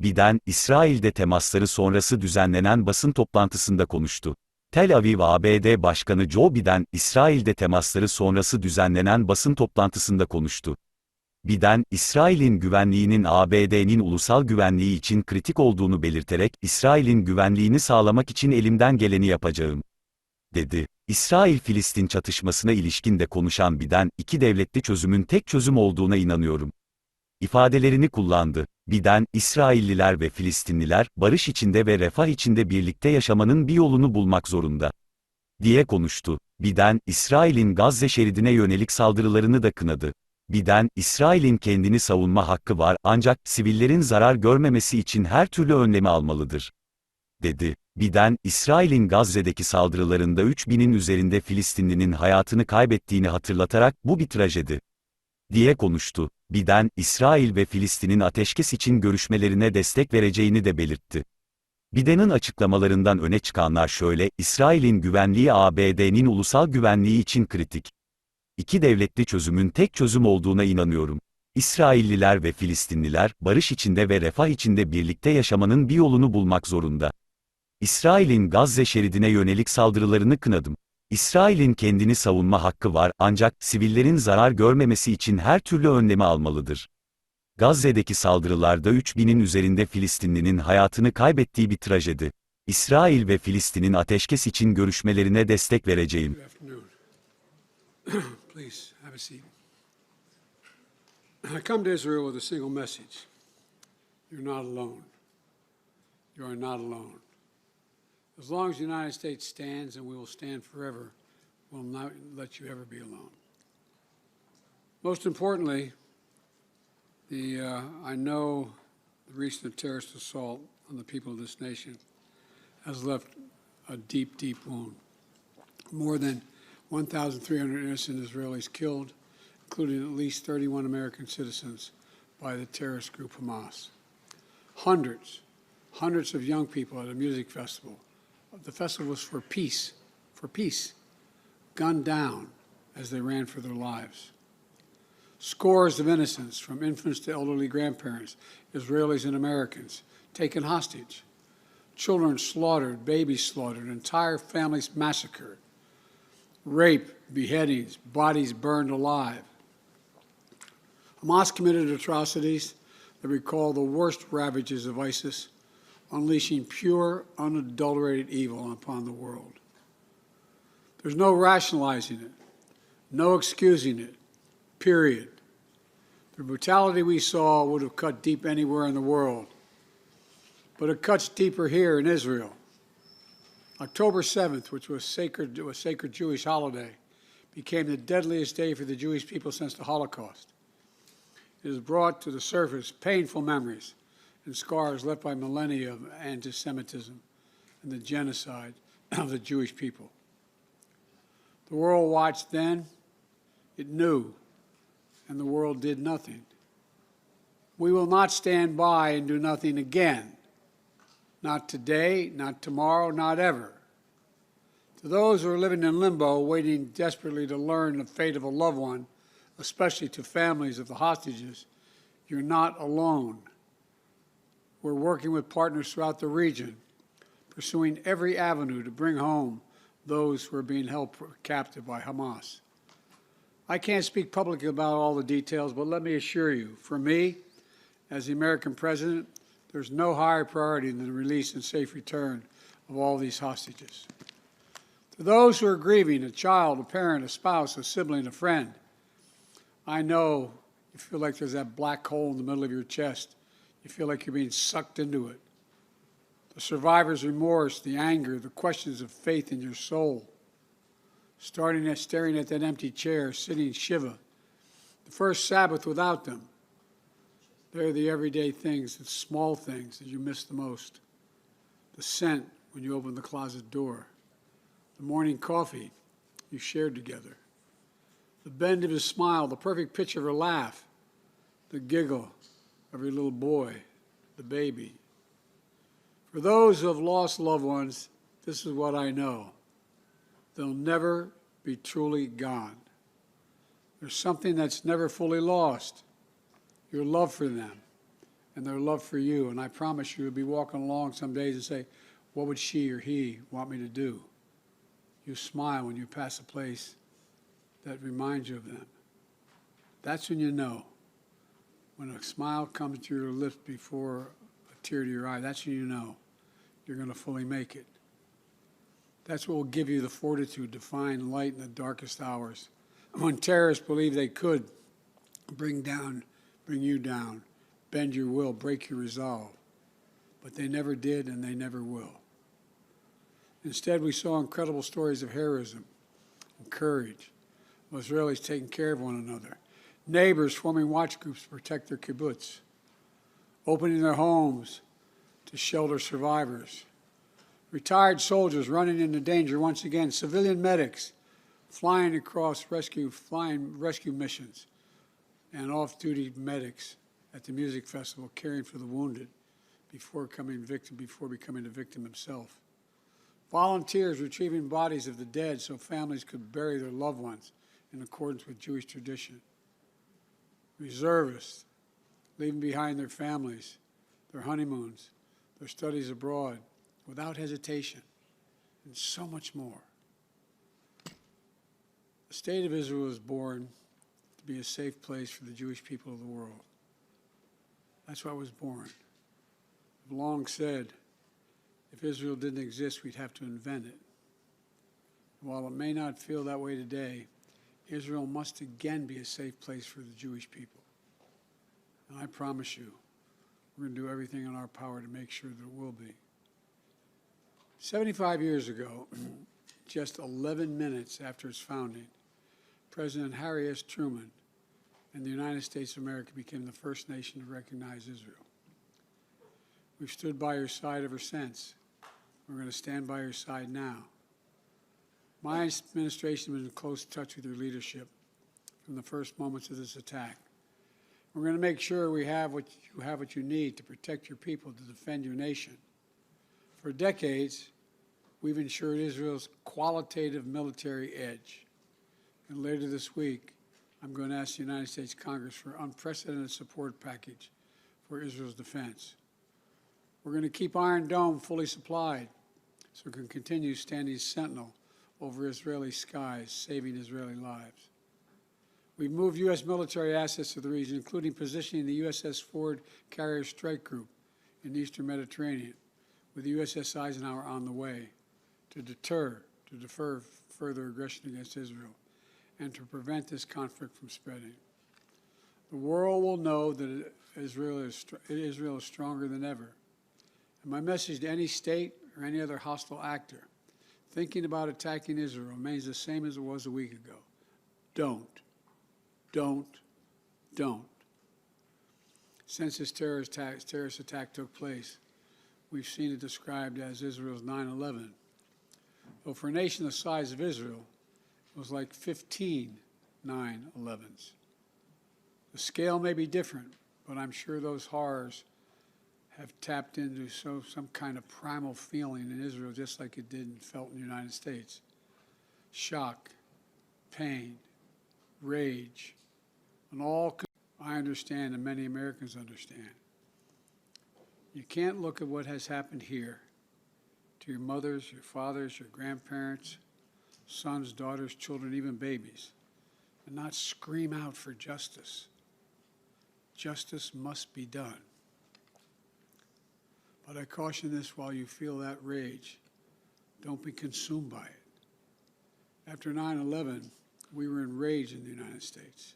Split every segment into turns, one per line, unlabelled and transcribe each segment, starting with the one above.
Biden, İsrail'de temasları sonrası düzenlenen basın toplantısında konuştu. Tel Aviv ABD Başkanı Joe Biden, İsrail'de temasları sonrası düzenlenen basın toplantısında konuştu. Biden, İsrail'in güvenliğinin ABD'nin ulusal güvenliği için kritik olduğunu belirterek, İsrail'in güvenliğini sağlamak için elimden geleni yapacağım, dedi. İsrail-Filistin çatışmasına ilişkin de konuşan Biden, iki devletli çözümün tek çözüm olduğuna inanıyorum, ifadelerini kullandı. Biden, İsrailliler ve Filistinliler, barış içinde ve refah içinde birlikte yaşamanın bir yolunu bulmak zorunda, diye konuştu. Biden, İsrail'in Gazze şeridine yönelik saldırılarını da kınadı. Biden, İsrail'in kendini savunma hakkı var, ancak sivillerin zarar görmemesi için her türlü önlemi almalıdır, dedi. Biden, İsrail'in Gazze'deki saldırılarında 3000'in üzerinde Filistinlinin hayatını kaybettiğini hatırlatarak, bu bir trajedi, diye konuştu. Biden, İsrail ve Filistin'in ateşkes için görüşmelerine destek vereceğini de belirtti. Biden'ın açıklamalarından öne çıkanlar şöyle: İsrail'in güvenliği ABD'nin ulusal güvenliği için kritik. İki devletli çözümün tek çözüm olduğuna inanıyorum. İsrailliler ve Filistinliler, barış içinde ve refah içinde birlikte yaşamanın bir yolunu bulmak zorunda. İsrail'in Gazze şeridine yönelik saldırılarını kınadım. İsrail'in kendini savunma hakkı var, ancak sivillerin zarar görmemesi için her türlü önlemi almalıdır. Gazze'deki saldırılarda 3000'in üzerinde Filistinlinin hayatını kaybettiği bir trajedi. İsrail ve Filistin'in ateşkes için görüşmelerine destek vereceğim.
Please have a seat. I come to Israel with a single message. You're not alone. You are not alone. As long as the United States stands, and we will stand forever, we'll not let you ever be alone. Most importantly, I know the recent terrorist assault on the people of this nation has left a deep, deep wound. More than 1,300 innocent Israelis killed, including at least 31 American citizens by the terrorist group Hamas. Hundreds of young people at a music festival. The festival was for peace, gunned down as they ran for their lives. Scores of innocents, from infants to elderly grandparents, Israelis and Americans, taken hostage. Children slaughtered, babies slaughtered, entire families massacred. Rape, beheadings, bodies burned alive. Hamas committed atrocities that recall the worst ravages of ISIS, unleashing pure, unadulterated evil upon the world. There's no rationalizing it, no excusing it, period. The brutality we saw would have cut deep anywhere in the world, but it cuts deeper here in Israel. October 7th, which was a sacred Jewish holiday, became the deadliest day for the Jewish people since the Holocaust. It has brought to the surface painful memories and scars left by millennia of anti-Semitism and the genocide of the Jewish people. The world watched then, it knew, and the world did nothing. We will not stand by and do nothing again. Not today, not tomorrow, not ever. To those who are living in limbo, waiting desperately to learn the fate of a loved one, especially to families of the hostages, you're not alone. We're working with partners throughout the region, pursuing every avenue to bring home those who are being held captive by Hamas. I can't speak publicly about all the details, but let me assure you, for me, as the American president, there's no higher priority than the release and safe return of all these hostages. To those who are grieving, a child, a parent, a spouse, a sibling, a friend, I know you feel like there's that black hole in the middle of your chest. You feel like you're being sucked into it. The survivor's remorse, the anger, the questions of faith in your soul. Staring at that empty chair, sitting Shiva, the first Sabbath without them. They're the everyday things, the small things that you miss the most. The scent when you open the closet door. The morning coffee you shared together. The bend of his smile, the perfect pitch of her laugh. The giggle of your little boy, the baby. For those who have lost loved ones, this is what I know. They'll never be truly gone. There's something that's never fully lost, your love for them and their love for you. And I promise you, you'll be walking along some days and say, what would she or he want me to do? You smile when you pass a place that reminds you of them. That's when you know. When a smile comes to your lips before a tear to your eye, that's when you know you're going to fully make it. That's what will give you the fortitude to find light in the darkest hours. When terrorists believe they could bring you down, bend your will, break your resolve. But they never did, and they never will. Instead, we saw incredible stories of heroism and courage, of Israelis taking care of one another, neighbors forming watch groups to protect their kibbutz, opening their homes to shelter survivors, retired soldiers running into danger once again, civilian medics flying across rescue missions, and off-duty medics at the music festival caring for the wounded before becoming a victim himself. Volunteers retrieving bodies of the dead so families could bury their loved ones in accordance with Jewish tradition. Reservists leaving behind their families, their honeymoons, their studies abroad without hesitation, and so much more. The state of Israel was born to be a safe place for the Jewish people of the world. That's why it was born. I've long said, if Israel didn't exist, we'd have to invent it. While it may not feel that way today, Israel must again be a safe place for the Jewish people. And I promise you, we're going to do everything in our power to make sure that it will be. 75 years ago, just 11 minutes after its founding, President Harry S. Truman and the United States of America became the first nation to recognize Israel. We've stood by your side ever since. We're going to stand by your side now. My administration was in close touch with your leadership from the first moments of this attack. We're going to make sure you have what you need to protect your people, to defend your nation. For decades, we've ensured Israel's qualitative military edge. And later this week, I'm going to ask the United States Congress for an unprecedented support package for Israel's defense. We're going to keep Iron Dome fully supplied so we can continue standing sentinel over Israeli skies, saving Israeli lives. We've moved U.S. military assets to the region, including positioning the USS Ford Carrier Strike Group in the Eastern Mediterranean, with the USS Eisenhower on the way to defer further aggression against Israel and to prevent this conflict from spreading. The world will know that Israel is stronger than ever. And my message to any state or any other hostile actor thinking about attacking Israel remains the same as it was a week ago. Don't. Since this terrorist attack took place, we've seen it described as Israel's 9/11. Though for a nation the size of Israel, it was like 15 9/11s. The scale may be different, but I'm sure those horrors have tapped into some kind of primal feeling in Israel, just like it did and felt in the United States. Shock, pain, rage, and all I understand and many Americans understand. You can't look at what has happened here to your mothers, your fathers, your grandparents, sons, daughters, children, even babies, and not scream out for justice. Justice must be done. But I caution this: while you feel that rage, don't be consumed by it. After 9/11, we were enraged in the United States.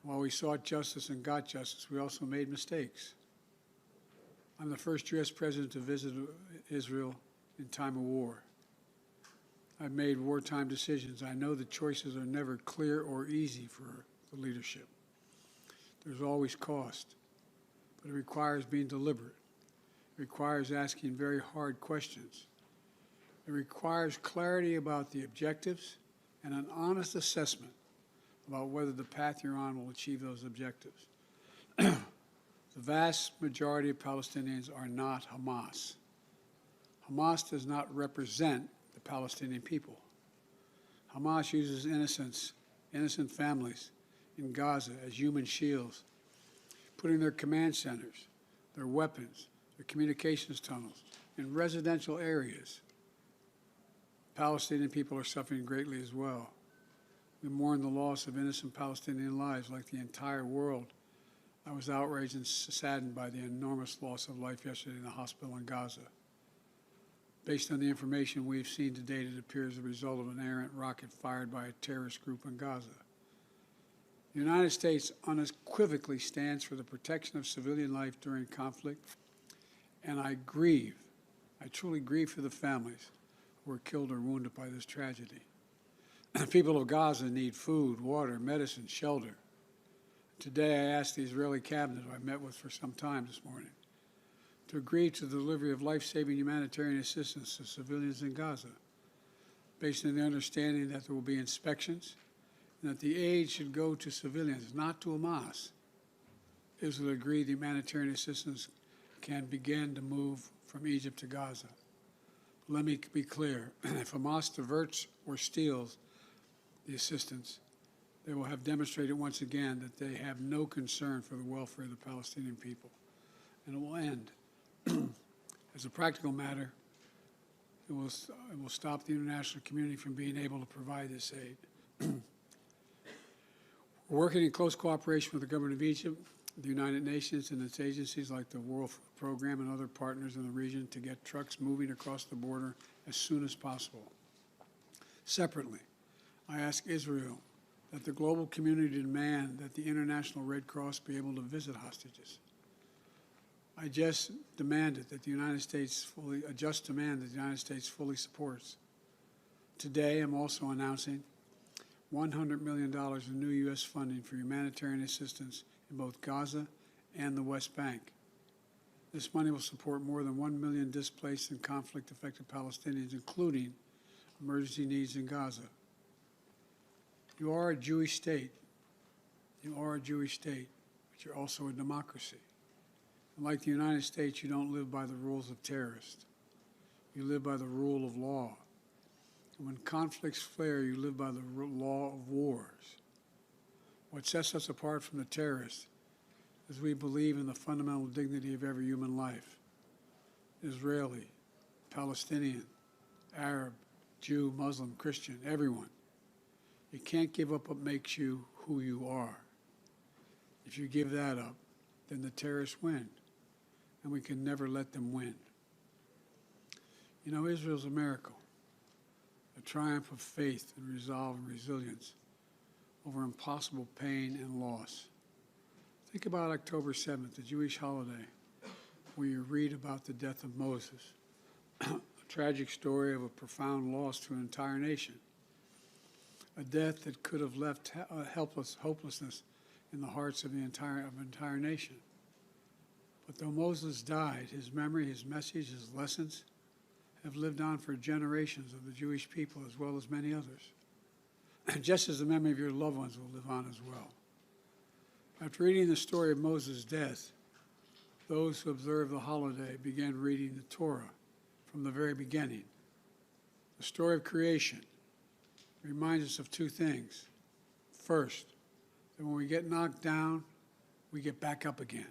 While we sought justice and got justice, we also made mistakes. I'm the first U.S. president to visit Israel in time of war. I've made wartime decisions. I know the choices are never clear or easy for the leadership. There's always cost, but it requires being deliberate. It requires asking very hard questions. It requires clarity about the objectives and an honest assessment about whether the path you're on will achieve those objectives. The vast majority of Palestinians are not Hamas. Hamas does not represent the Palestinian people. Hamas uses innocent families in Gaza as human shields, putting their command centers their weapons, their communications tunnels, in residential areas. Palestinian people are suffering greatly as well. We mourn the loss of innocent Palestinian lives like the entire world. I was outraged and saddened by the enormous loss of life yesterday in the hospital in Gaza. Based on the information we've seen to date, it appears the result of an errant rocket fired by a terrorist group in Gaza. The United States unequivocally stands for the protection of civilian life during conflict, and I truly grieve for the families who were killed or wounded by this tragedy. The people of Gaza need food, water, medicine, shelter. Today I asked the Israeli cabinet, who I met with for some time this morning, to agree to the delivery of life-saving humanitarian assistance to civilians in Gaza, based on the understanding that there will be inspections and that the aid should go to civilians, not to Hamas. Israel agreed the humanitarian assistance can begin to move from Egypt to Gaza. But let me be clear, if Hamas diverts or steals the assistance, they will have demonstrated once again that they have no concern for the welfare of the Palestinian people. And it will end. As a practical matter, it will stop the international community from being able to provide this aid. We're working in close cooperation with the government of Egypt, the United Nations, and its agencies like the World Food Program and other partners in the region to get trucks moving across the border as soon as possible. Separately, I ask Israel that the global community demand that the International Red Cross be able to visit hostages. I just demanded that the United States fully supports. Today, I'm also announcing $100 million in new U.S. funding for humanitarian assistance in both Gaza and the West Bank. This money will support more than 1 million displaced and conflict-affected Palestinians, including emergency needs in Gaza. You are a Jewish state. You are a Jewish state, but you're also a democracy. And like the United States, you don't live by the rules of terrorists. You live by the rule of law. And when conflicts flare, you live by the law of wars. What sets us apart from the terrorists is we believe in the fundamental dignity of every human life. Israeli, Palestinian, Arab, Jew, Muslim, Christian, everyone. You can't give up what makes you who you are. If you give that up, then the terrorists win, and we can never let them win. You know, Israel's a miracle, a triumph of faith and resolve and resilience over impossible pain and loss. Think about October 7th, the Jewish holiday, where you read about the death of Moses, a tragic story of a profound loss to an entire nation, a death that could have left hopelessness in the hearts of the entire nation. But though Moses died, his memory, his message, his lessons have lived on for generations of the Jewish people as well as many others. And just as the memory of your loved ones will live on as well. After reading the story of Moses' death, those who observed the holiday began reading the Torah from the very beginning. The story of creation reminds us of two things. First, that when we get knocked down, we get back up again,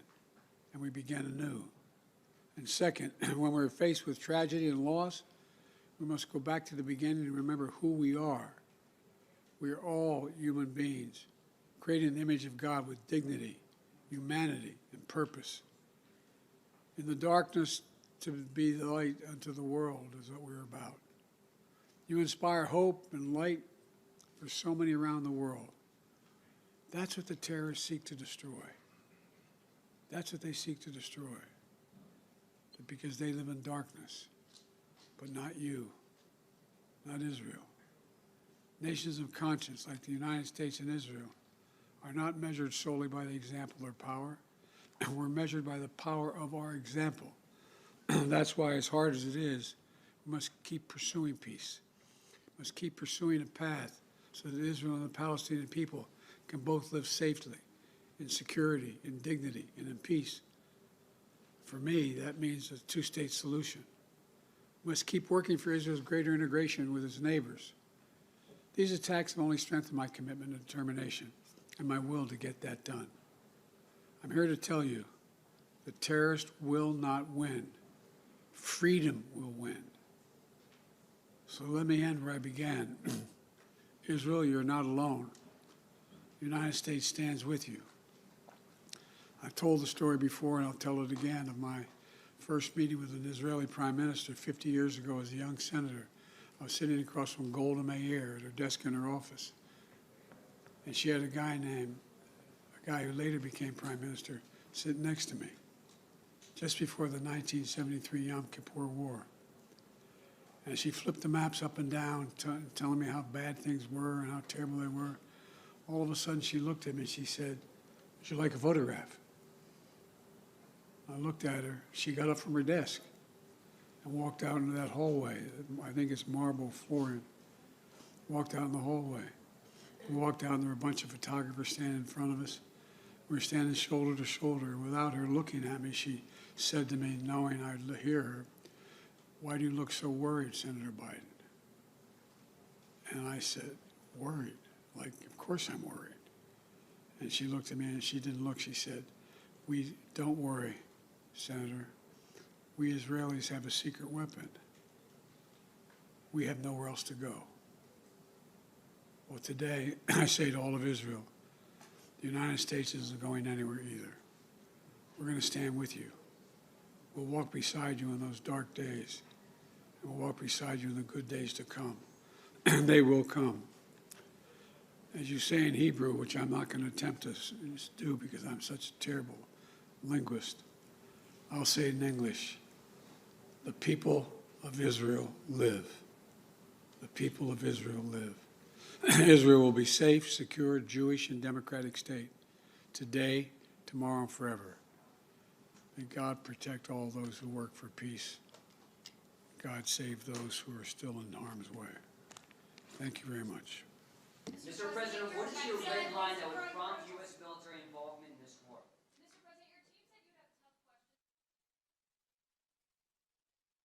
and we begin anew. And second, when we're faced with tragedy and loss, we must go back to the beginning and remember who we are. We are all human beings, created in the image of God with dignity, humanity, and purpose. In the darkness, to be the light unto the world is what we're about. You inspire hope and light for so many around the world. That's what the terrorists seek to destroy. That's what they seek to destroy. Because they live in darkness, but not you, not Israel. Nations of conscience like the United States and Israel are not measured solely by the example or power. We're measured by the power of our example. That's why, as hard as it is, we must keep pursuing peace. We must keep pursuing a path so that Israel and the Palestinian people can both live safely, in security, in dignity, and in peace. For me, that means a two-state solution. We must keep working for Israel's greater integration with its neighbors. These attacks have only strengthened my commitment and determination and my will to get that done. I'm here to tell you The terrorist will not win. Freedom will win. So let me end where I began. Israel, you're not alone. The United States stands with you. I've told the story before, and I'll tell it again, of my first meeting with an Israeli prime minister 50 years ago as a young senator. I was sitting across from Golda Meir at her desk in her office. And she had a guy who later became prime minister, sitting next to me, just before the 1973 Yom Kippur War. And she flipped the maps up and down, telling me how bad things were and how terrible they were. All of a sudden, she looked at me and she said, "Would you like a photograph?" I looked at her. She got up from her desk and walked out into that hallway. I think it's marble flooring. Walked out in the hallway. We walked out and there were a bunch of photographers standing in front of us. We were standing shoulder to shoulder. Without her looking at me, she said to me, knowing I'd hear her, "Why do you look so worried, Senator Biden?" And I said, "Worried? Like, of course I'm worried." And she looked at me and she didn't look. She said, "We don't worry, Senator. We Israelis have a secret weapon. We have nowhere else to go." Well, today, I say to all of Israel, the United States isn't going anywhere either. We're going to stand with you. We'll walk beside you in those dark days. And we'll walk beside you in the good days to come. And they will come. As you say in Hebrew, which I'm not going to attempt to do because I'm such a terrible linguist, I'll say it in English. The people of Israel live. The people of Israel live. Israel will be safe, secure, Jewish, and democratic state today, tomorrow, and forever. May God protect all those who work for peace. God save those who are still in harm's way. Thank you very much.
Mr. President, what is your red line that would prompt U.S. military involvement